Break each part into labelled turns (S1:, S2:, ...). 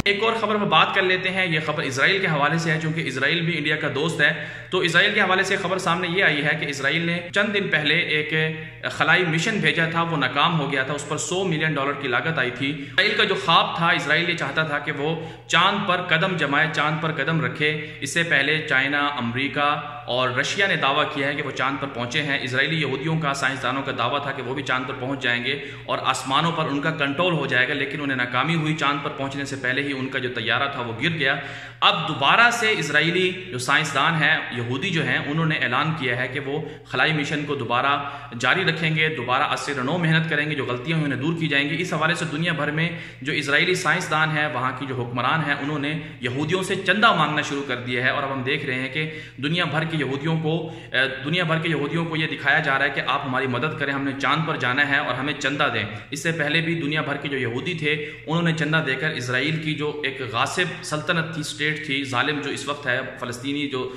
S1: ایک اور خبر پر بات کر لیتے ہیں، یہ خبر اسرائیل کے حوالے سے ہے، چونکہ اسرائیل بھی انڈیا کا دوست ہے۔ تو اسرائیل کے حوالے سے خبر سامنے یہ آئی ہے کہ اسرائیل نے چند دن پہلے ایک خلائی مشن بھیجا تھا، وہ ناکام ہو گیا تھا، اس پر $100 ملین کی لاگت آئی تھی۔ اسرائیل کا جو خواب تھا، اسرائیل یہ چاہتا تھا کہ وہ چاند پر قدم جمائے، چاند پر قدم رکھے۔ اس سے پہلے چائنا، امریکہ اور رشیا نے دعویٰ کیا ہے کہ وہ چاند پر پہنچے ہیں۔ اسرائیلی یہودیوں کا، سائنسدانوں کا دعویٰ تھا کہ وہ بھی چاند پر پہنچ جائیں گے اور آسمانوں پر ان کا کنٹرول ہو جائے گا، لیکن انہیں ناکامی ہوئی۔ چاند پر پہنچنے سے پہلے ہی ان کا جو طیارہ تھا وہ گر گیا۔ اب دوبارہ سے اسرائیلی جو سائنسدان ہیں، یہودی جو ہیں، انہوں نے اعلان کیا ہے کہ وہ خلائی مشن کو دوبارہ جاری رکھیں گے، دوبارہ از سے نو محنت کریں گے، جو غلطیاں انہیں دور کی جائیں گی۔ اس حوالے سے دنیا بھر میں جو اسرائیلی سائنسدان ہیں، وہاں کی جو حکمران ہیں، انہوں نے یہودیوں سے چندہ مانگنا شروع کر دیا ہے، اور اب ہم دیکھ رہے ہیں کہ دنیا بھر کے یہودیوں کو یہ دکھایا جا رہا ہے کہ آپ ہماری مدد کریں، ہم نے چاند پر جانا ہے اور ہمیں چندہ دیں۔ اس سے پہلے بھی دنیا بھر کے جو یہودی تھے، انہوں نے چندہ دے کر اسرائیل کی جو ایک غاصب سلطنت تھی، اسٹیٹ تھی، ظالم جو اس وقت ہے، فلسطینی جو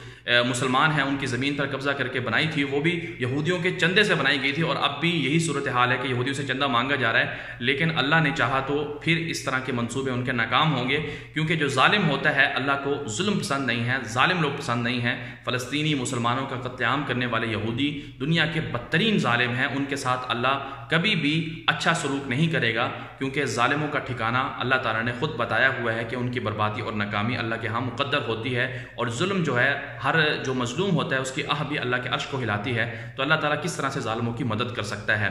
S1: مسلمان ہیں، ان کی زمین پر قبضہ کر کے بنائی تھی، وہ بھی یہودیوں کے چندے سے بنائی گئی تھی۔ اور اب بھی یہی صورتحال ہے کہ یہودیوں سے چندہ مانگا جا رہا ہے، لیکن اللہ نے چاہا تو پھر اس طرح کے منصوبے ان کے ناکام ہوں گے، کیونکہ جو ظالم ہوتا ہے، اللہ کو ظلم پسند نہیں ہے، ظالم لوگ پسند نہیں ہیں۔ فلسطینی مسلمانوں کا قتل عام کرنے والے یہودی دنیا کے بدترین ظالم ہیں، ان کے ساتھ اللہ کبھی بھی اچھا سلوک نہیں کرے گا، کیونکہ ظالموں کا ٹھکانہ اللہ تعالیٰ نے خود بتایا ہوا ہے کہ ان کی بربادی اور ناکامی اللہ کے ہاں مقدر ہوتی ہے۔ اور ظلم جو ہے، ہر جو مظلوم ہوتا ہے اس کی آہ بھی اللہ کے عرش کو ہلاتی ہے۔ تو اللہ تعالیٰ کس طرح سے ظالموں کی مدد کر سکتا ہے۔